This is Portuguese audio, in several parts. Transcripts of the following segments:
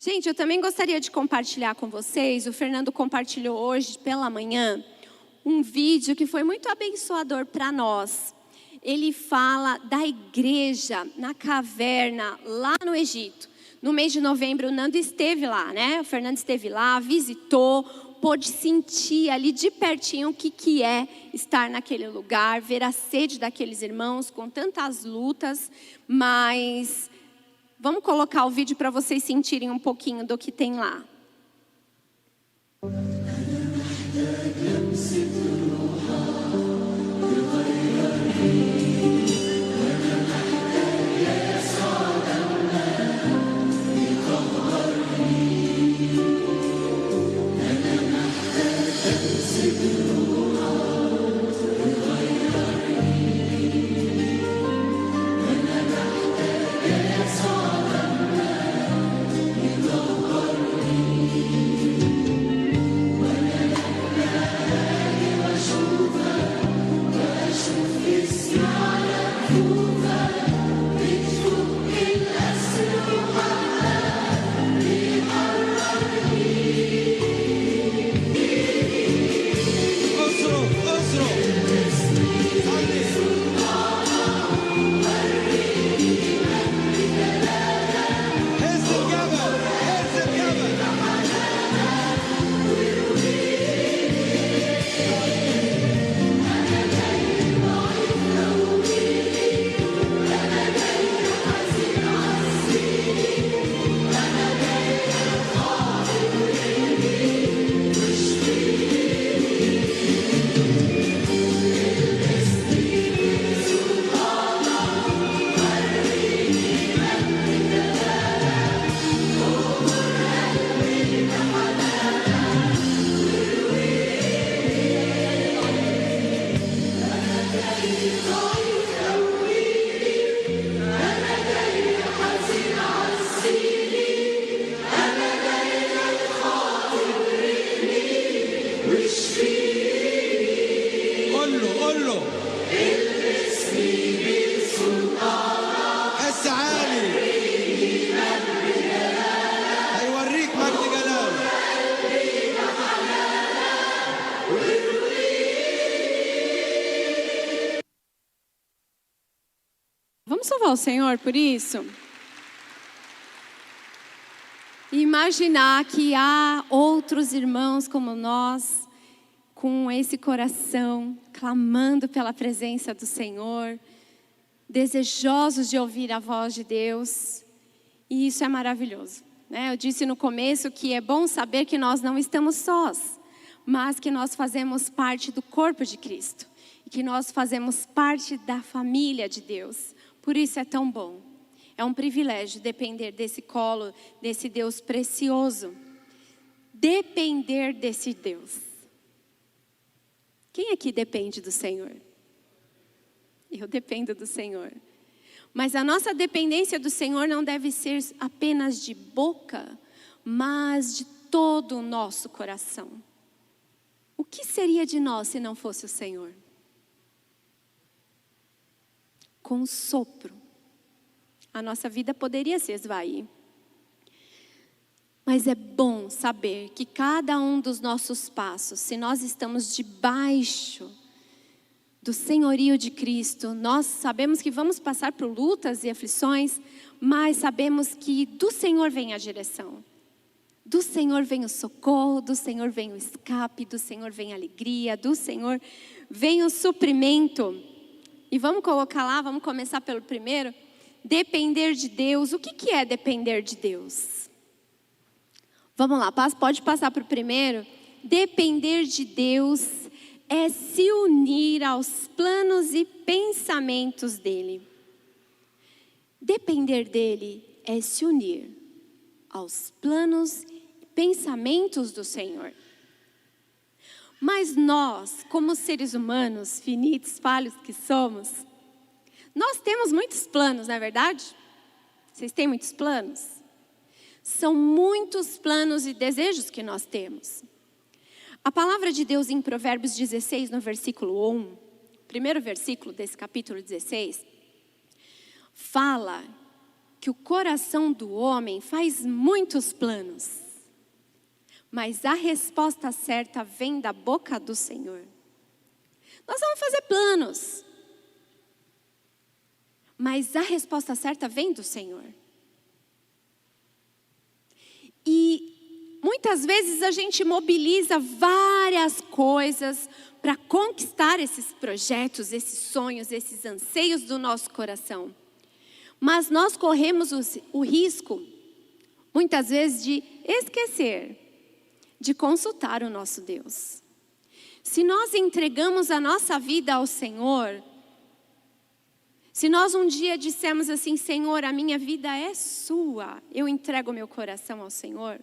Gente, eu também gostaria de compartilhar com vocês, o Fernando compartilhou hoje pela manhã, um vídeo que foi muito abençoador para nós. Ele fala da igreja na caverna, lá no Egito. No mês de novembro, o Nando esteve lá, né? O Fernando esteve lá, visitou, pôde sentir ali de pertinho o que é estar naquele lugar, ver a sede daqueles irmãos com tantas lutas, mas vamos colocar o vídeo para vocês sentirem um pouquinho do que tem lá. قول له حس عالي هيوريك مجد جلاله. Vamos louvar o Senhor por isso? E imaginar que há outros irmãos como nós, com esse coração, clamando pela presença do Senhor, desejosos de ouvir a voz de Deus. E isso é maravilhoso, né? Eu disse no começo que é bom saber que nós não estamos sós, mas que nós fazemos parte do corpo de Cristo. E que nós fazemos parte da família de Deus. Por isso é tão bom. É um privilégio depender desse colo, desse Deus precioso. Depender desse Deus. Quem aqui depende do Senhor? Eu dependo do Senhor. Mas a nossa dependência do Senhor não deve ser apenas de boca, mas de todo o nosso coração. O que seria de nós se não fosse o Senhor? Com um sopro, a nossa vida poderia se esvair. Mas é bom saber que cada um dos nossos passos, se nós estamos debaixo do senhorio de Cristo, nós sabemos que vamos passar por lutas e aflições, mas sabemos que do Senhor vem a direção. Do Senhor vem o socorro, do Senhor vem o escape, do Senhor vem a alegria, do Senhor vem o suprimento. E vamos colocar lá, vamos começar pelo primeiro. Depender de Deus. O que é depender de Deus? Vamos lá, pode passar para o primeiro. Depender de Deus é se unir aos planos e pensamentos dEle. Depender dEle é se unir aos planos e pensamentos do Senhor. Mas nós, como seres humanos, finitos, falhos que somos, nós temos muitos planos, não é verdade? Vocês têm muitos planos? São muitos planos e desejos que nós temos. A palavra de Deus em Provérbios 16, no versículo 1, primeiro versículo desse capítulo 16, fala que o coração do homem faz muitos planos, mas a resposta certa vem da boca do Senhor. Nós vamos fazer planos, mas a resposta certa vem do Senhor. E muitas vezes a gente mobiliza várias coisas para conquistar esses projetos, esses sonhos, esses anseios do nosso coração. Mas nós corremos o risco, muitas vezes, de esquecer de consultar o nosso Deus. Se nós entregamos a nossa vida ao Senhor, se nós um dia dissermos assim: Senhor, a minha vida é sua, eu entrego meu coração ao Senhor,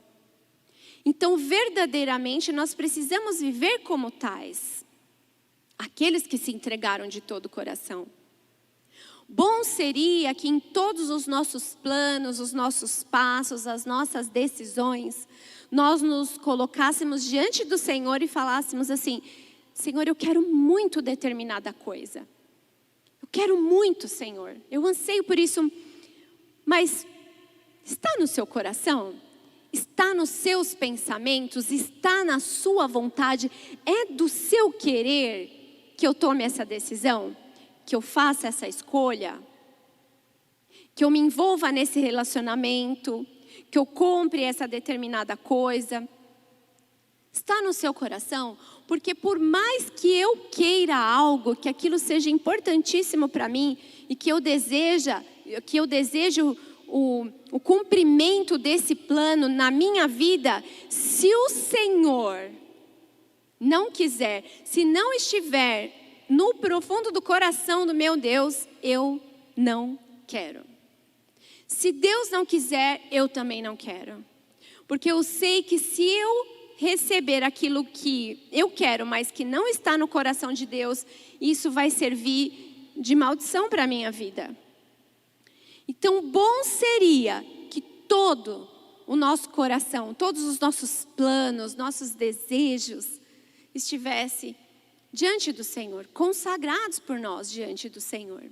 então verdadeiramente nós precisamos viver como tais, aqueles que se entregaram de todo o coração. Bom seria que em todos os nossos planos, os nossos passos, as nossas decisões, nós nos colocássemos diante do Senhor e falássemos assim: Senhor, eu quero muito determinada coisa. Eu quero muito, Senhor. Eu anseio por isso. Mas está no seu coração? Está nos seus pensamentos? Está na sua vontade? É do seu querer que eu tome essa decisão? Que eu faça essa escolha? Que eu me envolva nesse relacionamento? Que eu compre essa determinada coisa? Está no seu coração? Porque por mais que eu queira algo, que aquilo seja importantíssimo para mim, e que eu desejo o cumprimento desse plano na minha vida, se o Senhor não quiser, se não estiver no profundo do coração do meu Deus, eu não quero. Se Deus não quiser, eu também não quero. Porque eu sei que se eu receber aquilo que eu quero, mas que não está no coração de Deus, isso vai servir de maldição para a minha vida. Então, bom seria que todo o nosso coração, todos os nossos planos, nossos desejos, estivesse diante do Senhor, consagrados por nós diante do Senhor.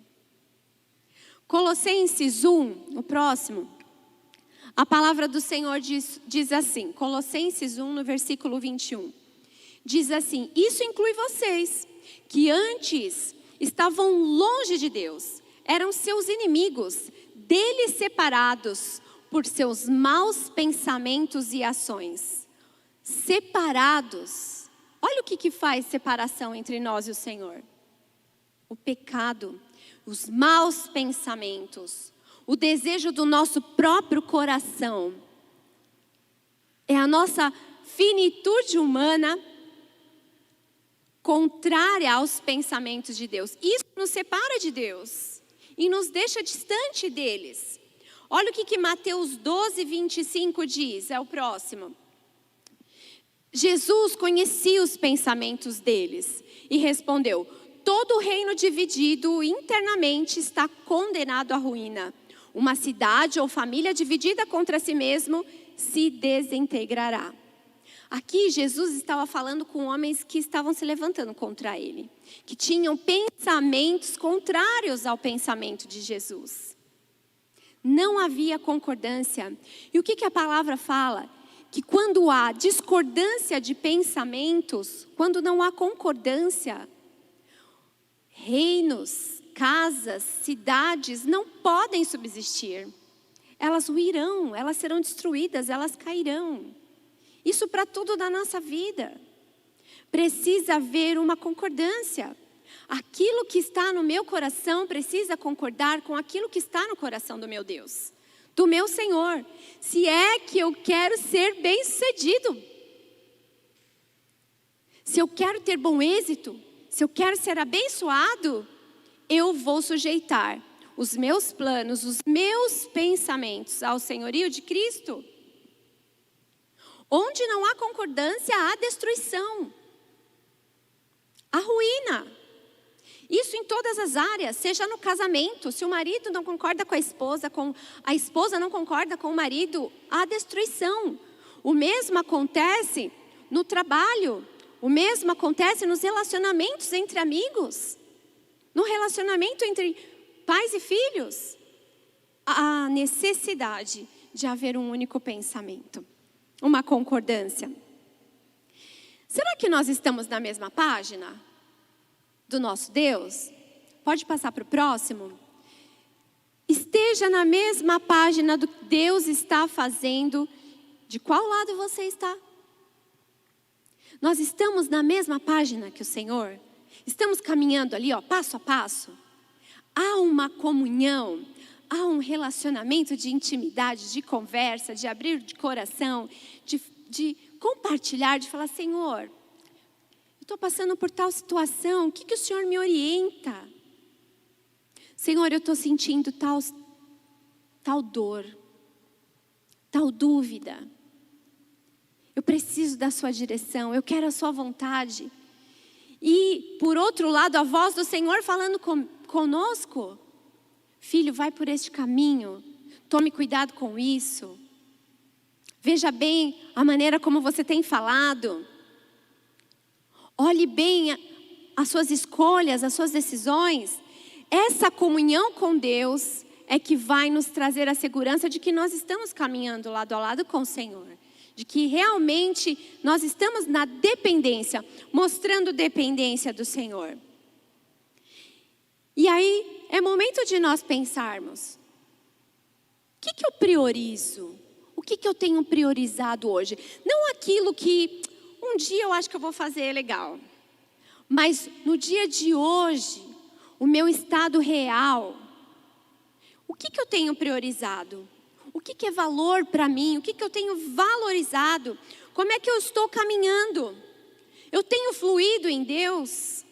Colossenses 1, o próximo, a palavra do Senhor diz assim, Colossenses 1, no versículo 21, diz assim: isso inclui vocês, que antes estavam longe de Deus, eram seus inimigos, dele separados por seus maus pensamentos e ações. Separados. Olha o que faz separação entre nós e o Senhor. O pecado, os maus pensamentos, o desejo do nosso próprio coração. É a nossa finitude humana contrária aos pensamentos de Deus. Isso nos separa de Deus e nos deixa distante deles. Olha o que Mateus 12, 25 diz, é o próximo. Jesus conhecia os pensamentos deles e respondeu: todo reino dividido internamente está condenado à ruína. Uma cidade ou família dividida contra si mesmo se desintegrará. Aqui Jesus estava falando com homens que estavam se levantando contra ele, que tinham pensamentos contrários ao pensamento de Jesus. Não havia concordância. E o que a palavra fala? Que quando há discordância de pensamentos, quando não há concordância, reinos, casas, cidades não podem subsistir. Elas ruirão, elas serão destruídas, elas cairão. Isso para tudo da nossa vida. Precisa haver uma concordância. Aquilo que está no meu coração precisa concordar com aquilo que está no coração do meu Deus, do meu Senhor. Se é que eu quero ser bem-sucedido, se eu quero ter bom êxito, se eu quero ser abençoado, eu vou sujeitar os meus planos, os meus pensamentos ao senhorio de Cristo. Onde não há concordância, há destruição, há ruína. Isso em todas as áreas, seja no casamento, se o marido não concorda com a esposa não concorda com o marido, há destruição. O mesmo acontece no trabalho, o mesmo acontece nos relacionamentos entre amigos, no relacionamento entre pais e filhos. a necessidade de haver um único pensamento, uma concordância. Será que nós estamos na mesma página do nosso Deus? Pode passar para o próximo. Esteja na mesma página do que Deus está fazendo. De qual lado você está? Nós estamos na mesma página que o Senhor? Estamos caminhando ali, passo a passo? Há uma comunhão, há um relacionamento de intimidade, de conversa, de abrir de coração, de compartilhar, de falar: Senhor, eu estou passando por tal situação, o que o Senhor me orienta? Senhor, eu estou sentindo tal dor, tal dúvida. Eu preciso da sua direção, eu quero a sua vontade. E, por outro lado, a voz do Senhor falando conosco: filho, vai por este caminho, tome cuidado com isso. Veja bem a maneira como você tem falado. Olhe bem as suas escolhas, as suas decisões. Essa comunhão com Deus é que vai nos trazer a segurança de que nós estamos caminhando lado a lado com o Senhor. De que realmente nós estamos na dependência, mostrando dependência do Senhor. E aí é momento de nós pensarmos: o que eu priorizo? O que eu tenho priorizado hoje? Não aquilo que um dia eu acho que eu vou fazer legal. Mas no dia de hoje, o meu estado real, o que eu tenho priorizado? O que é valor para mim? O que eu tenho valorizado? Como é que eu estou caminhando? Eu tenho fluído em Deus?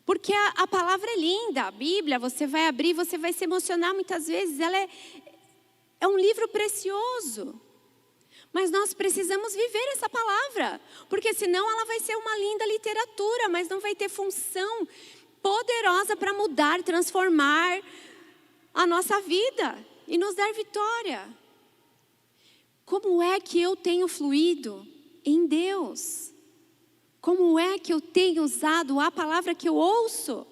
Porque a palavra é linda, a Bíblia, você vai abrir, você vai se emocionar muitas vezes. Ela é um livro precioso. Mas nós precisamos viver essa palavra. Porque senão ela vai ser uma linda literatura, mas não vai ter função poderosa para mudar, transformar a nossa vida e nos dar vitória. Como é que eu tenho fluído em Deus? Como é que eu tenho usado a palavra que eu ouço?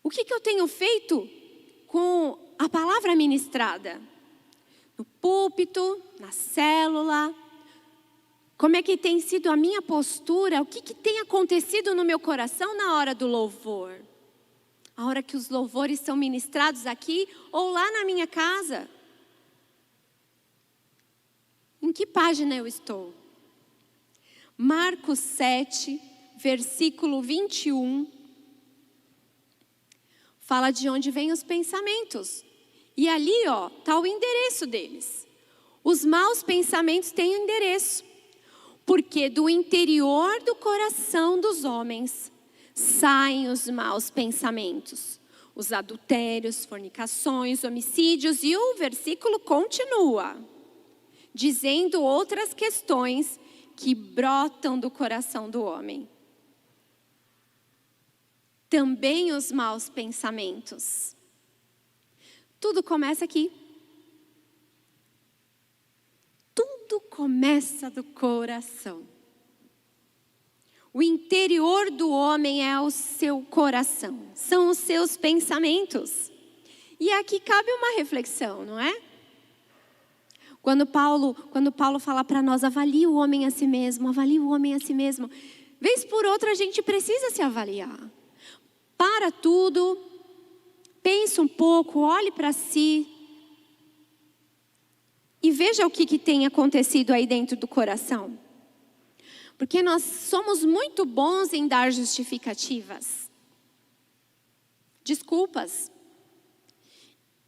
O que eu tenho feito com a palavra ministrada? No púlpito, na célula. Como é que tem sido a minha postura? O que tem acontecido no meu coração na hora do louvor? A hora que os louvores são ministrados aqui ou lá na minha casa? Em que página eu estou? Marcos 7, versículo 21. Fala de onde vêm os pensamentos. E ali, está o endereço deles. Os maus pensamentos têm um endereço. Porque do interior do coração dos homens saem os maus pensamentos, os adultérios, fornicações, homicídios. E o versículo continua, dizendo outras questões que brotam do coração do homem. Também os maus pensamentos. Tudo começa aqui. Tudo começa do coração. O interior do homem é o seu coração, são os seus pensamentos. E aqui cabe uma reflexão, não é? Quando Paulo fala para nós: avalie o homem a si mesmo, avalie o homem a si mesmo. Vez por outra a gente precisa se avaliar. Para tudo, pense um pouco, olhe para si. E veja o que tem acontecido aí dentro do coração. Porque nós somos muito bons em dar justificativas, desculpas.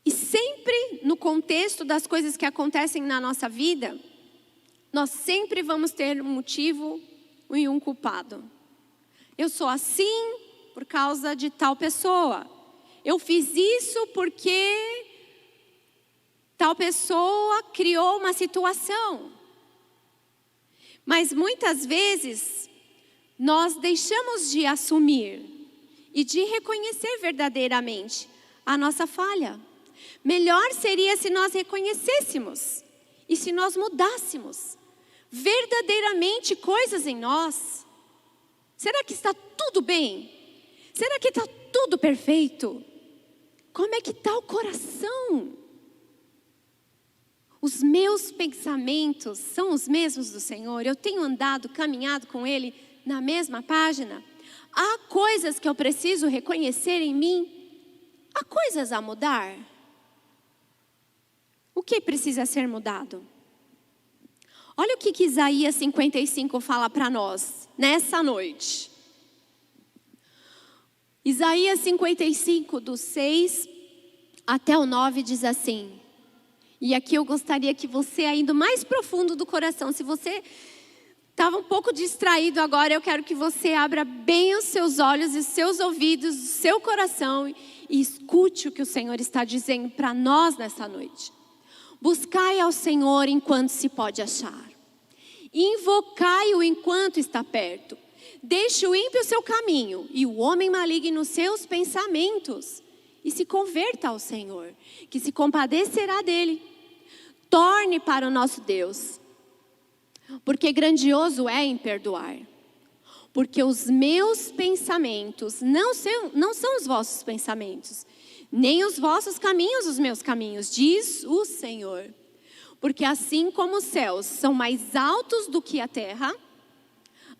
E sempre no contexto das coisas que acontecem na nossa vida, nós sempre vamos ter um motivo e um culpado. Eu sou assim por causa de tal pessoa. Eu fiz isso porque tal pessoa criou uma situação. Mas muitas vezes nós deixamos de assumir e de reconhecer verdadeiramente a nossa falha. Melhor seria se nós reconhecêssemos e se nós mudássemos verdadeiramente coisas em nós. Será que está tudo bem? Será que está tudo perfeito? Como é que está o coração? Os meus pensamentos são os mesmos do Senhor? Eu tenho andado, caminhado com Ele na mesma página? Há coisas que eu preciso reconhecer em mim? Há coisas a mudar? O que precisa ser mudado? Olha o que Isaías 55 fala para nós nessa noite. Isaías 55, do 6 até o 9 diz assim. E aqui eu gostaria que você, indo mais profundo do coração, se você estava um pouco distraído agora, eu quero que você abra bem os seus olhos e os seus ouvidos, o seu coração e escute o que o Senhor está dizendo para nós nessa noite. Buscai ao Senhor enquanto se pode achar. Invocai-o enquanto está perto. Deixe o ímpio seu caminho e o homem maligno seus pensamentos. E se converta ao Senhor, que se compadecerá dele. Torne para o nosso Deus, porque grandioso é em perdoar. Porque os meus pensamentos não são os vossos pensamentos, nem os vossos caminhos os meus caminhos, diz o Senhor. Porque assim como os céus são mais altos do que a terra,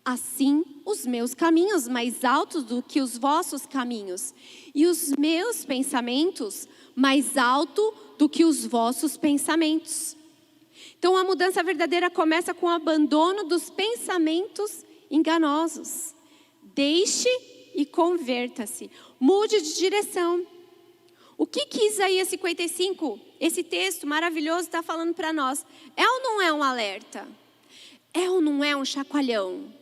assim os meus caminhos mais altos do que os vossos caminhos, e os meus pensamentos mais alto do que os vossos pensamentos. Então a mudança verdadeira começa com o abandono dos pensamentos enganosos. Deixe e converta-se. Mude de direção. O que Isaías 55, esse texto maravilhoso, está falando para nós? É ou não é um alerta? É ou não é um chacoalhão?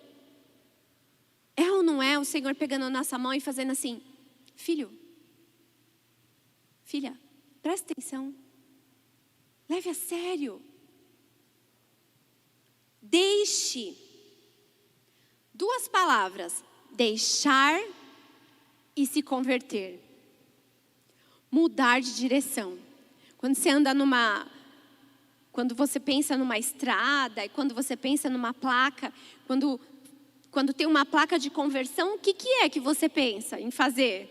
É ou não é o Senhor pegando a nossa mão e fazendo assim: filho, filha, presta atenção. Leve a sério. Deixe. Duas palavras: deixar e se converter. Mudar de direção. Quando você anda quando você pensa numa estrada, e quando você pensa numa placa, quando tem uma placa de conversão, o que é que você pensa em fazer?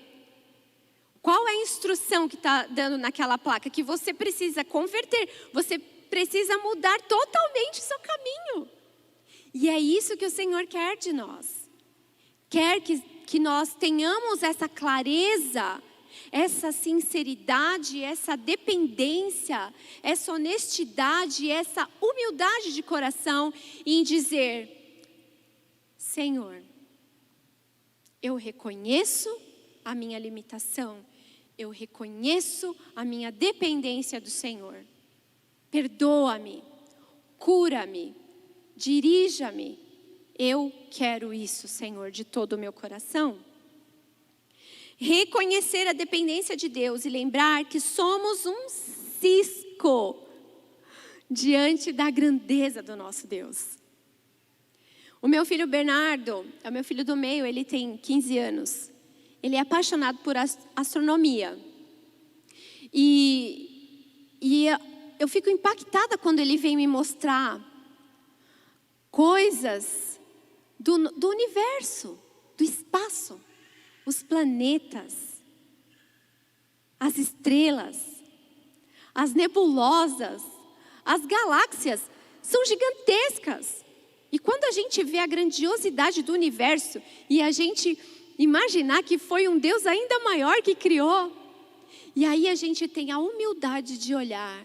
Qual é a instrução que está dando naquela placa? Que você precisa converter, você precisa mudar totalmente o seu caminho. E é isso que o Senhor quer de nós. Quer que nós tenhamos essa clareza, essa sinceridade, essa dependência, essa honestidade, essa humildade de coração em dizer: Senhor, eu reconheço a minha limitação, eu reconheço a minha dependência do Senhor. Perdoa-me, cura-me, dirija-me. Eu quero isso, Senhor, de todo o meu coração. Reconhecer a dependência de Deus e lembrar que somos um cisco diante da grandeza do nosso Deus. O meu filho Bernardo, é o meu filho do meio, ele tem 15 anos. Ele é apaixonado por astronomia. E eu fico impactada quando ele vem me mostrar coisas do universo, do espaço. Os planetas, as estrelas, as nebulosas, as galáxias são gigantescas. E quando a gente vê a grandiosidade do universo e a gente imaginar que foi um Deus ainda maior que criou, e aí a gente tem a humildade de olhar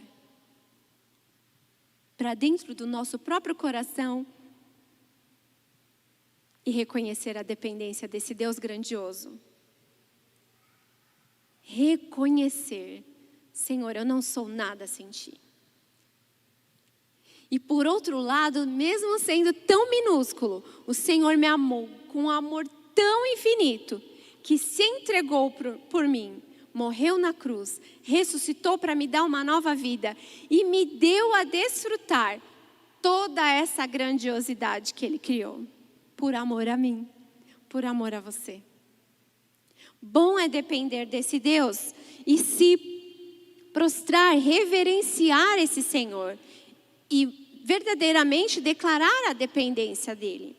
para dentro do nosso próprio coração e reconhecer a dependência desse Deus grandioso. Reconhecer: Senhor, eu não sou nada sem Ti. E por outro lado, mesmo sendo tão minúsculo, o Senhor me amou com um amor tão infinito, que se entregou por mim, morreu na cruz, ressuscitou para me dar uma nova vida e me deu a desfrutar toda essa grandiosidade que Ele criou. Por amor a mim, por amor a você. Bom é depender desse Deus e se prostrar, reverenciar esse Senhor e verdadeiramente declarar a dependência dEle.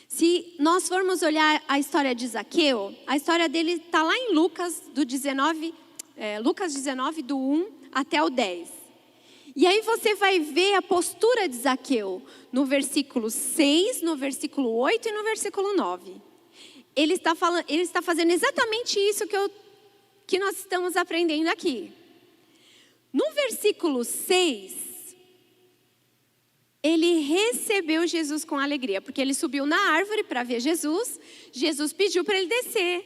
Se nós formos olhar a história de Zaqueu, a história dele está lá em Lucas 19, do 1 até o 10. E aí você vai ver a postura de Zaqueu no versículo 6, no versículo 8 e no versículo 9. Ele está fazendo exatamente isso que nós estamos aprendendo aqui. No versículo 6, ele recebeu Jesus com alegria, porque ele subiu na árvore para ver Jesus. Jesus pediu para ele descer.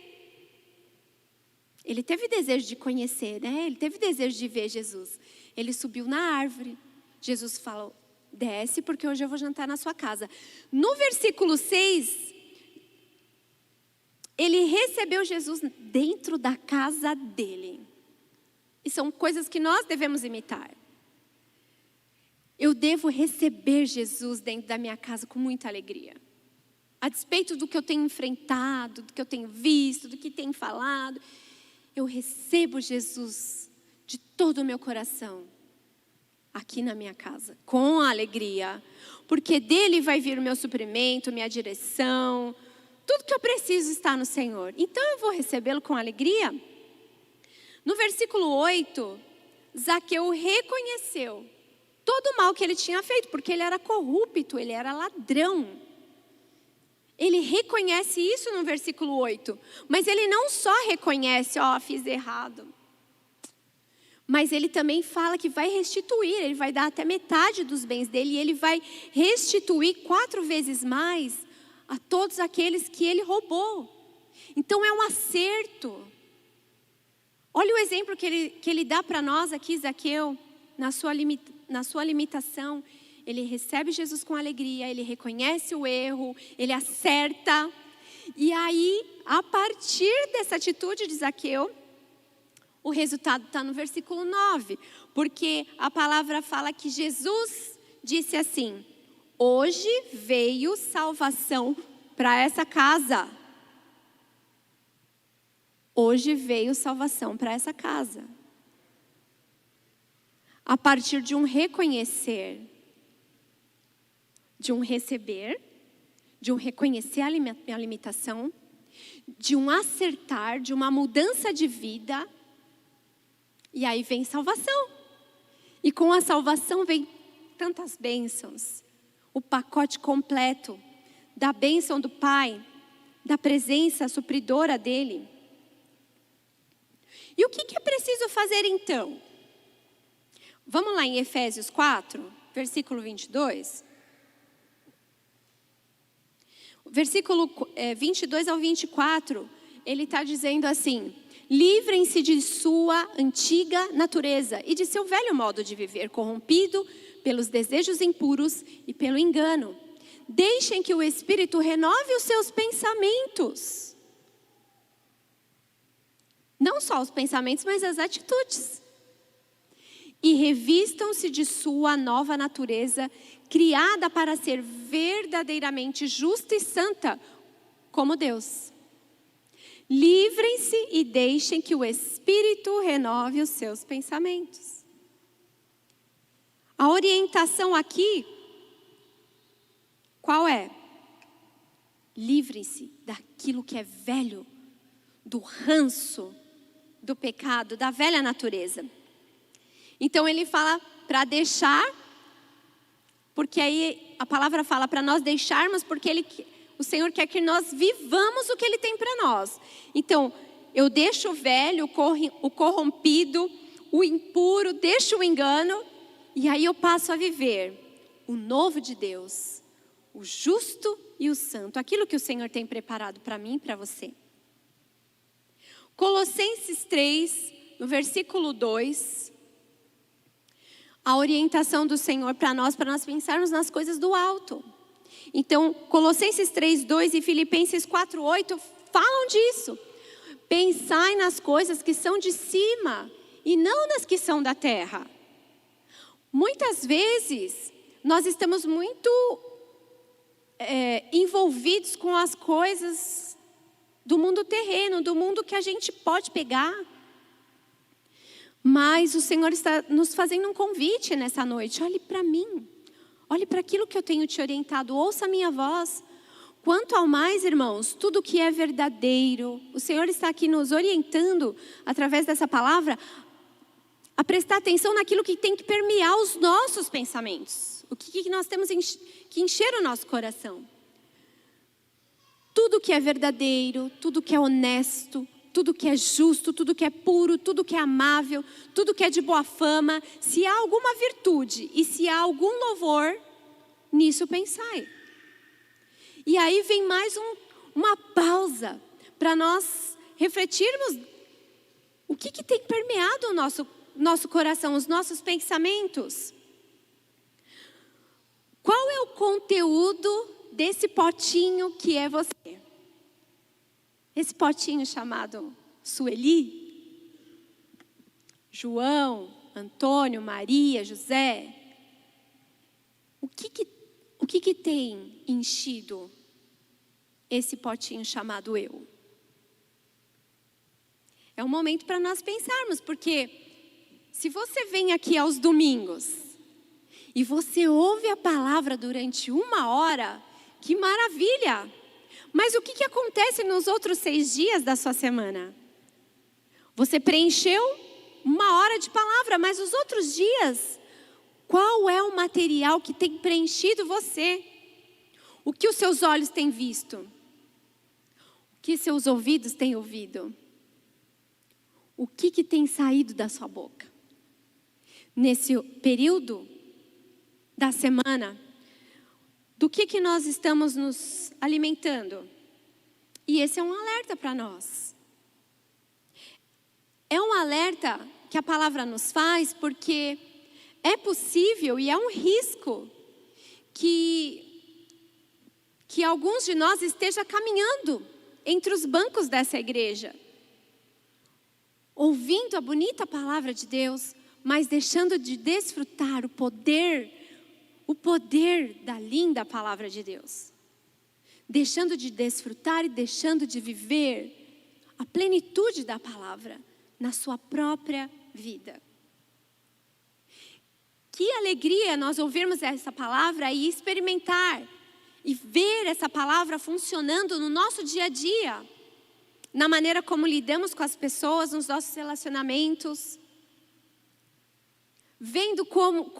Ele teve desejo de conhecer, né? Ele teve desejo de ver Jesus. Ele subiu na árvore. Jesus falou, desce porque hoje eu vou jantar na sua casa. No versículo 6, ele recebeu Jesus dentro da casa dele. E são coisas que nós devemos imitar. Eu devo receber Jesus dentro da minha casa com muita alegria. A despeito do que eu tenho enfrentado, do que eu tenho visto, do que tenho falado, eu recebo Jesus de todo o meu coração aqui na minha casa, com alegria. Porque dele vai vir o meu suprimento, minha direção, tudo que eu preciso está no Senhor. Então eu vou recebê-lo com alegria. No versículo 8, Zaqueu reconheceu todo o mal que ele tinha feito, porque ele era corrupto, ele era ladrão. Ele reconhece isso no versículo 8. Mas ele não só reconhece, fiz errado. Mas ele também fala que vai restituir, ele vai dar até metade dos bens dele, e ele vai restituir 4 vezes mais a todos aqueles que ele roubou. Então é um acerto. Olha o exemplo que ele dá para nós aqui, Zaqueu, na sua limitação. Ele recebe Jesus com alegria, ele reconhece o erro, ele acerta. E aí, a partir dessa atitude de Zaqueu, o resultado está no versículo 9. Porque a palavra fala que Jesus disse assim: hoje veio salvação para essa casa. Hoje veio salvação para essa casa. A partir de um reconhecer, de um receber, de um reconhecer a minha limitação, de um acertar, de uma mudança de vida, e aí vem salvação. E com a salvação vem tantas bênçãos, o pacote completo da bênção do Pai, da presença supridora dele. E o que é preciso fazer então? Vamos lá em Efésios 4, versículo 22. Versículo 22 ao 24, ele está dizendo assim: livrem-se de sua antiga natureza e de seu velho modo de viver, corrompido pelos desejos impuros e pelo engano. Deixem que o Espírito renove os seus pensamentos. Não só os pensamentos, mas as atitudes. E revistam-se de sua nova natureza, criada para ser verdadeiramente justa e santa, como Deus. Livrem-se e deixem que o Espírito renove os seus pensamentos. A orientação aqui, qual é? Livrem-se daquilo que é velho, do ranço, do pecado, da velha natureza. Então ele fala para deixar, porque aí a palavra fala para nós deixarmos, porque o Senhor quer que nós vivamos o que Ele tem para nós. Então, eu deixo o velho, o corrompido, o impuro, deixo o engano, e aí eu passo a viver o novo de Deus, o justo e o santo, aquilo que o Senhor tem preparado para mim e para você. Colossenses 3, no versículo 2, a orientação do Senhor para nós pensarmos nas coisas do alto. Então, Colossenses 3, 2 e Filipenses 4, 8 falam disso. Pensai nas coisas que são de cima e não nas que são da terra. Muitas vezes, nós estamos muito envolvidos com as coisas do mundo terreno, do mundo que a gente pode pegar. Mas o Senhor está nos fazendo um convite nessa noite. Olhe para mim. Olhe para aquilo que eu tenho te orientado. Ouça a minha voz. Quanto ao mais, irmãos, tudo que é verdadeiro, o Senhor está aqui nos orientando, através dessa palavra, a prestar atenção naquilo que tem que permear os nossos pensamentos. O que nós temos que encher o nosso coração. Tudo que é verdadeiro, tudo que é honesto, tudo que é justo, tudo que é puro, tudo que é amável, tudo que é de boa fama, se há alguma virtude e se há algum louvor, nisso pensai. E aí vem mais uma pausa para nós refletirmos o que tem permeado o nosso coração, os nossos pensamentos. Qual é o conteúdo desse potinho que é você? Esse potinho chamado Sueli, João, Antônio, Maria, José. O que tem enchido esse potinho chamado eu? É um momento para nós pensarmos, porque se você vem aqui aos domingos e você ouve a palavra durante 1 hora, que maravilha! Mas o que acontece nos outros 6 dias da sua semana? Você preencheu 1 hora de palavra, mas os outros dias, qual é o material que tem preenchido você? O que os seus olhos têm visto? O que seus ouvidos têm ouvido? O que tem saído da sua boca? Nesse período da semana, do que nós estamos nos alimentando? E esse é um alerta para nós. É um alerta que a palavra nos faz, porque é possível e é um risco que alguns de nós estejam caminhando entre os bancos dessa igreja, ouvindo a bonita palavra de Deus, mas deixando de desfrutar o poder da linda palavra de Deus. Deixando de desfrutar e deixando de viver a plenitude da palavra na sua própria vida. Que alegria nós ouvirmos essa palavra e experimentar e ver essa palavra funcionando no nosso dia a dia, na maneira como lidamos com as pessoas, nos nossos relacionamentos, vendo como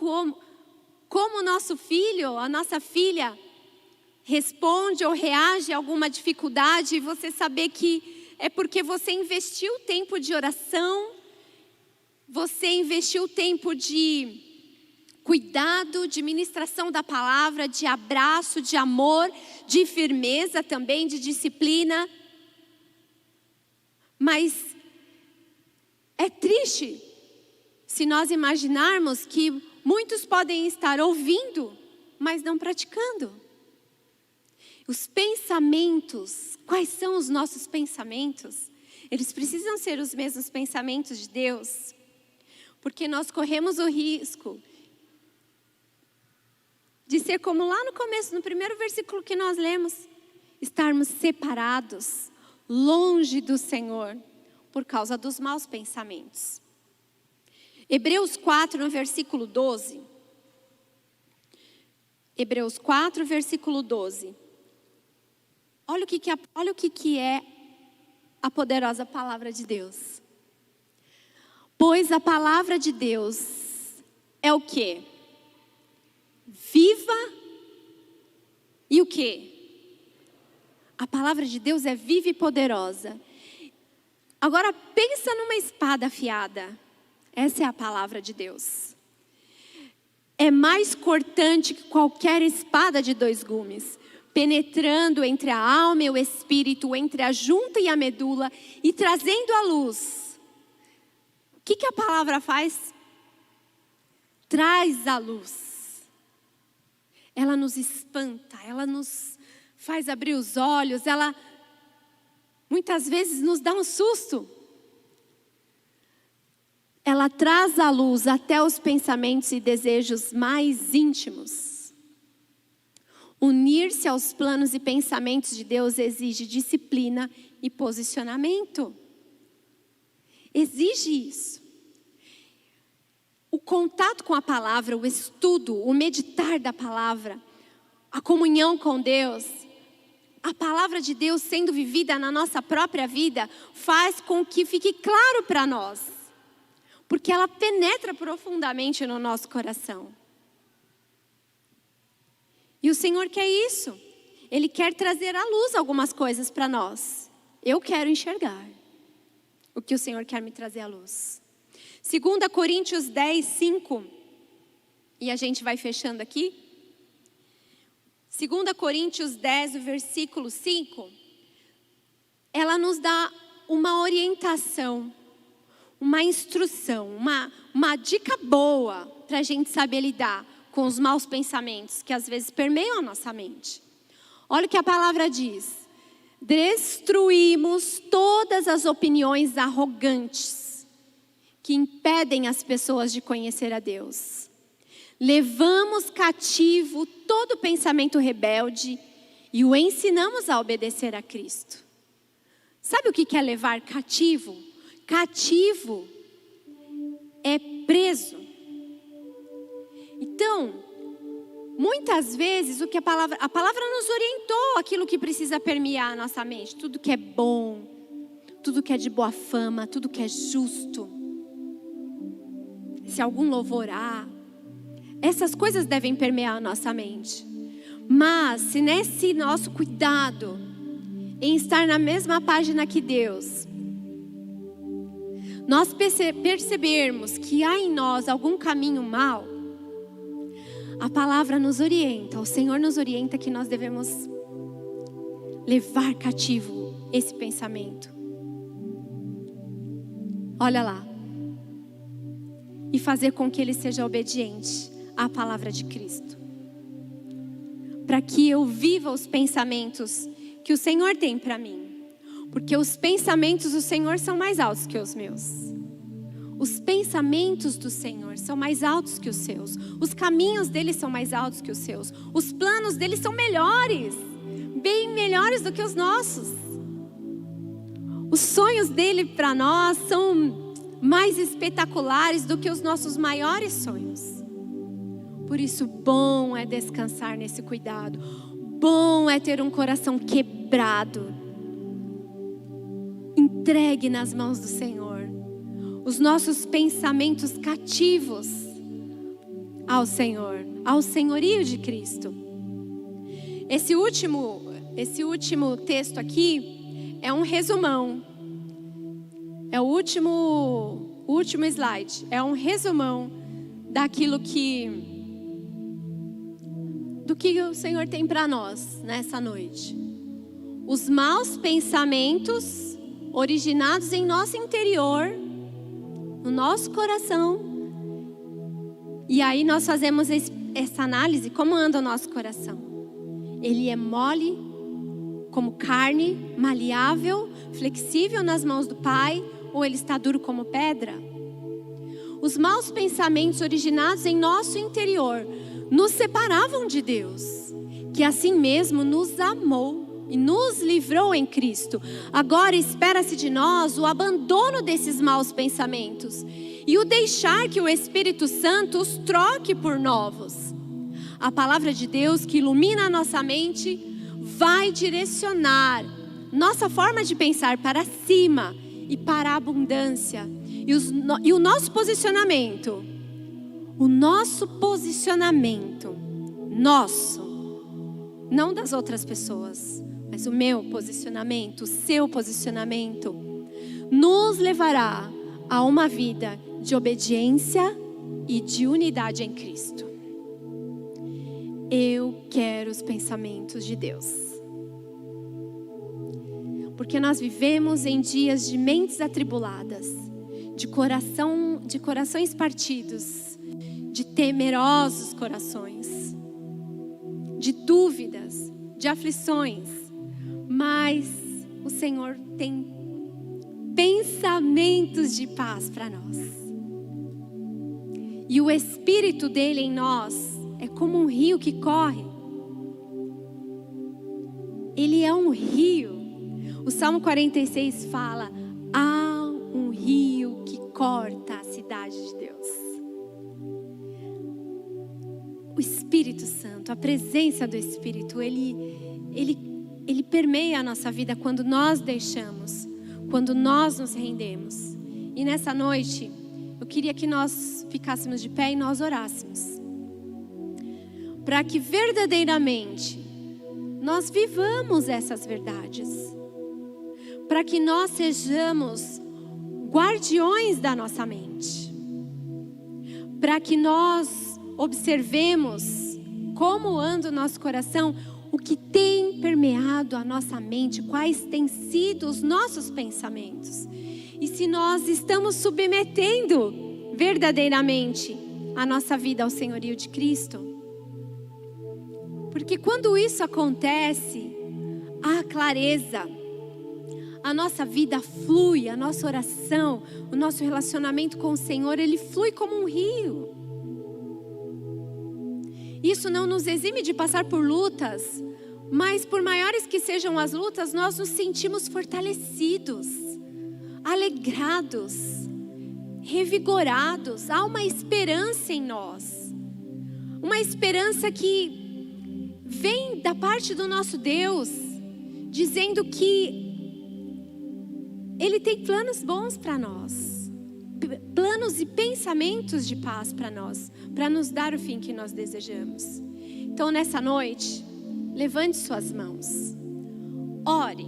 o nosso filho, a nossa filha responde ou reage a alguma dificuldade, e você saber que é porque você investiu tempo de oração, você investiu tempo de cuidado, de ministração da palavra, de abraço, de amor, de firmeza também, de disciplina. Mas é triste se nós imaginarmos que muitos podem estar ouvindo, mas não praticando. Os pensamentos, quais são os nossos pensamentos? Eles precisam ser os mesmos pensamentos de Deus, porque nós corremos o risco de ser como lá no começo, no primeiro versículo que nós lemos, estarmos separados, longe do Senhor, por causa dos maus pensamentos. Hebreus 4, no versículo 12. Hebreus 4, versículo 12. Olha o que é a poderosa palavra de Deus. Pois a palavra de Deus é o quê? Viva e o quê? A palavra de Deus é viva e poderosa. Agora pensa numa espada afiada. Essa é a palavra de Deus. É mais cortante que qualquer espada de 2 gumes, penetrando entre a alma e o espírito, entre a junta e a medula, e trazendo à luz. O que a palavra faz? Traz à luz. Ela nos espanta, ela nos faz abrir os olhos, ela muitas vezes nos dá um susto. Ela traz à luz até os pensamentos e desejos mais íntimos. Unir-se aos planos e pensamentos de Deus exige disciplina e posicionamento. Exige isso. O contato com a palavra, o estudo, o meditar da palavra, a comunhão com Deus, a palavra de Deus sendo vivida na nossa própria vida faz com que fique claro para nós. Porque ela penetra profundamente no nosso coração. E o Senhor quer isso. Ele quer trazer à luz algumas coisas para nós. Eu quero enxergar o que o Senhor quer me trazer à luz. 2 Coríntios 10, 5. E a gente vai fechando aqui. 2 Coríntios 10, o versículo 5. Ela nos dá uma orientação, uma instrução, uma dica boa para a gente saber lidar com os maus pensamentos que às vezes permeiam a nossa mente. Olha o que a palavra diz. Destruímos todas as opiniões arrogantes que impedem as pessoas de conhecer a Deus. Levamos cativo todo pensamento rebelde e o ensinamos a obedecer a Cristo. Sabe o que é levar cativo? Cativo é preso. Então, muitas vezes a palavra nos orientou aquilo que precisa permear a nossa mente. Tudo que é bom, tudo que é de boa fama, tudo que é justo. Se algum louvor há, essas coisas devem permear a nossa mente. Mas se nesse nosso cuidado em estar na mesma página que Deus, nós percebermos que há em nós algum caminho mau, a palavra nos orienta, o Senhor nos orienta que nós devemos levar cativo esse pensamento. Olha lá. E fazer com que ele seja obediente à palavra de Cristo. Para que eu viva os pensamentos que o Senhor tem para mim. Porque os pensamentos do Senhor são mais altos que os meus. Os pensamentos do Senhor são mais altos que os seus. Os caminhos dele são mais altos que os seus. Os planos dele são melhores. Bem melhores do que os nossos. Os sonhos dele para nós são mais espetaculares do que os nossos maiores sonhos. Por isso, bom é descansar nesse cuidado. Bom é ter um coração quebrado, entregue nas mãos do Senhor. Os nossos pensamentos cativos ao Senhor, ao senhorio de Cristo. Esse último texto aqui é um resumão. É o último slide. É um resumão do que o Senhor tem para nós nessa noite. Os maus pensamentos originados em nosso interior, no nosso coração. E aí nós fazemos essa análise, como anda o nosso coração. Ele é mole, como carne, maleável, flexível nas mãos do Pai, ou ele está duro como pedra? Os maus pensamentos originados em nosso interior nos separavam de Deus, que assim mesmo nos amou e nos livrou em Cristo. Agora espera-se de nós o abandono desses maus pensamentos e o deixar que o Espírito Santo os troque por novos. A palavra de Deus que ilumina a nossa mente vai direcionar nossa forma de pensar para cima e para a abundância. E o nosso posicionamento, não das outras pessoas, mas o meu posicionamento, o seu posicionamento, nos levará a uma vida de obediência e de unidade em Cristo. Eu quero os pensamentos de Deus. Porque nós vivemos em dias de mentes atribuladas, de corações partidos, de temerosos corações, de dúvidas, de aflições. Mas o Senhor tem pensamentos de paz para nós. E o Espírito dele em nós é como um rio que corre. Ele é um rio. O Salmo 46 fala: há um rio que corta a cidade de Deus. O Espírito Santo, a presença do Espírito, ele Ele permeia a nossa vida quando nós deixamos, quando nós nos rendemos. E nessa noite, eu queria que nós ficássemos de pé e nós orássemos, para que verdadeiramente nós vivamos essas verdades, para que nós sejamos guardiões da nossa mente, para que nós observemos como anda o nosso coração, o que tem permeado a nossa mente, quais têm sido os nossos pensamentos, e se nós estamos submetendo verdadeiramente a nossa vida ao senhorio de Cristo. Porque quando isso acontece, há clareza, a nossa vida flui, a nossa oração, o nosso relacionamento com o Senhor, ele flui como um rio. Isso não nos exime de passar por lutas, mas por maiores que sejam as lutas, nós nos sentimos fortalecidos, alegrados, revigorados. Há uma esperança em nós, uma esperança que vem da parte do nosso Deus, dizendo que Ele tem planos bons para nós, planos e pensamentos de paz para nós, para nos dar o fim que nós desejamos. Então nessa noite, levante suas mãos, ore,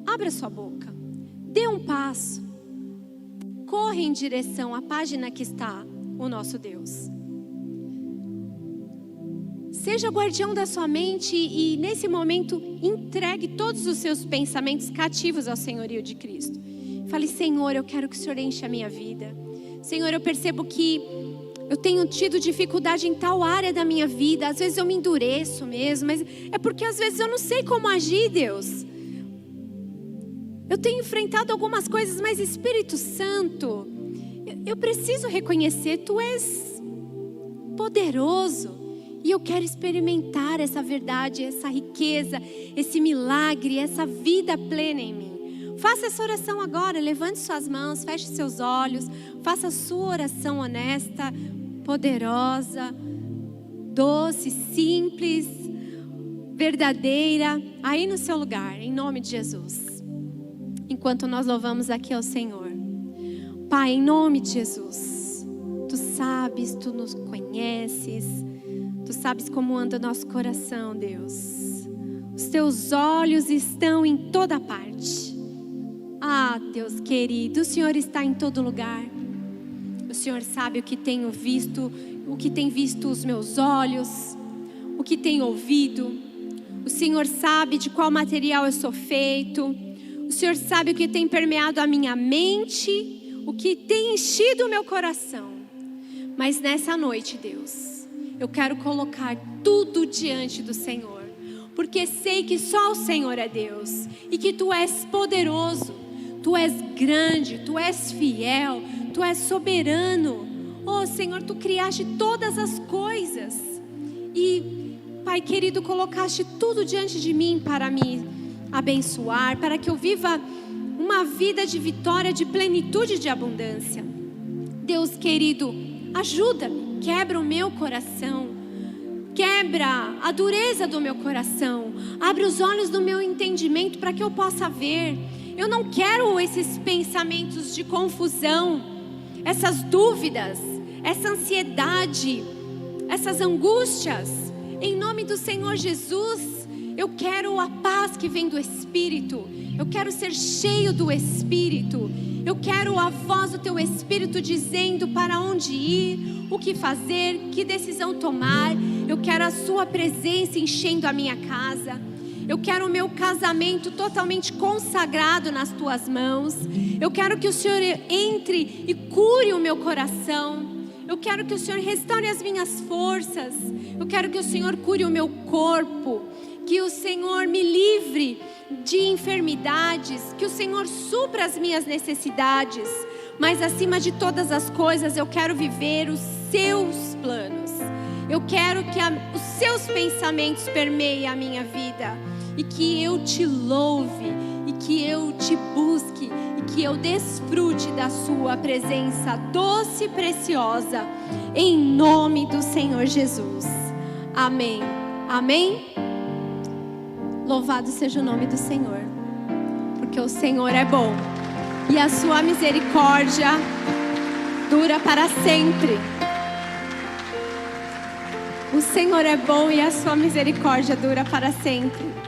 abra sua boca, dê um passo, corra em direção à página que está o nosso Deus. Seja guardião da sua mente e nesse momento entregue todos os seus pensamentos cativos ao senhorio de Cristo. Fale: Senhor, eu quero que o Senhor enche a minha vida. Senhor, eu percebo que eu tenho tido dificuldade em tal área da minha vida. Às vezes eu me endureço mesmo, mas é porque às vezes eu não sei como agir, Deus. Eu tenho enfrentado algumas coisas, mas Espírito Santo, eu preciso reconhecer, Tu és poderoso. E eu quero experimentar essa verdade, essa riqueza, esse milagre, essa vida plena em mim. Faça essa oração agora, levante suas mãos, feche seus olhos, faça a sua oração honesta, poderosa, doce, simples, verdadeira, aí no seu lugar, em nome de Jesus. Enquanto nós louvamos aqui ao Senhor. Pai, em nome de Jesus, Tu sabes, Tu nos conheces, Tu sabes como anda o nosso coração, Deus. Os Teus olhos estão em toda parte. Ah, Deus querido, o Senhor está em todo lugar. O Senhor sabe o que tenho visto, o que tem visto os meus olhos, o que tenho ouvido. O Senhor sabe de qual material eu sou feito. O Senhor sabe o que tem permeado a minha mente, o que tem enchido o meu coração. Mas nessa noite, Deus, eu quero colocar tudo diante do Senhor, porque sei que só o Senhor é Deus e que Tu és poderoso, Tu és grande, Tu és fiel, Tu és soberano. Oh Senhor, Tu criaste todas as coisas e, Pai querido, colocaste tudo diante de mim para me abençoar, para que eu viva uma vida de vitória, de plenitude, de abundância. Deus querido, ajuda-me. Quebra o meu coração, quebra a dureza do meu coração, abre os olhos do meu entendimento para que eu possa ver. Eu não quero esses pensamentos de confusão, essas dúvidas, essa ansiedade, essas angústias. Em nome do Senhor Jesus, eu quero a paz que vem do Espírito, eu quero ser cheio do Espírito. Eu quero a voz do Teu Espírito dizendo para onde ir, o que fazer, que decisão tomar. Eu quero a Sua presença enchendo a minha casa. Eu quero o meu casamento totalmente consagrado nas Tuas mãos. Eu quero que o Senhor entre e cure o meu coração. Eu quero que o Senhor restaure as minhas forças. Eu quero que o Senhor cure o meu corpo. Que o Senhor me livre de enfermidades, que o Senhor supra as minhas necessidades, mas acima de todas as coisas eu quero viver os Seus planos. Eu quero que os Seus pensamentos permeiem a minha vida e que eu Te louve e que eu Te busque e que eu desfrute da Sua presença doce e preciosa, em nome do Senhor Jesus. Amém. Amém. Louvado seja o nome do Senhor, porque o Senhor é bom e a sua misericórdia dura para sempre. O Senhor é bom e a sua misericórdia dura para sempre.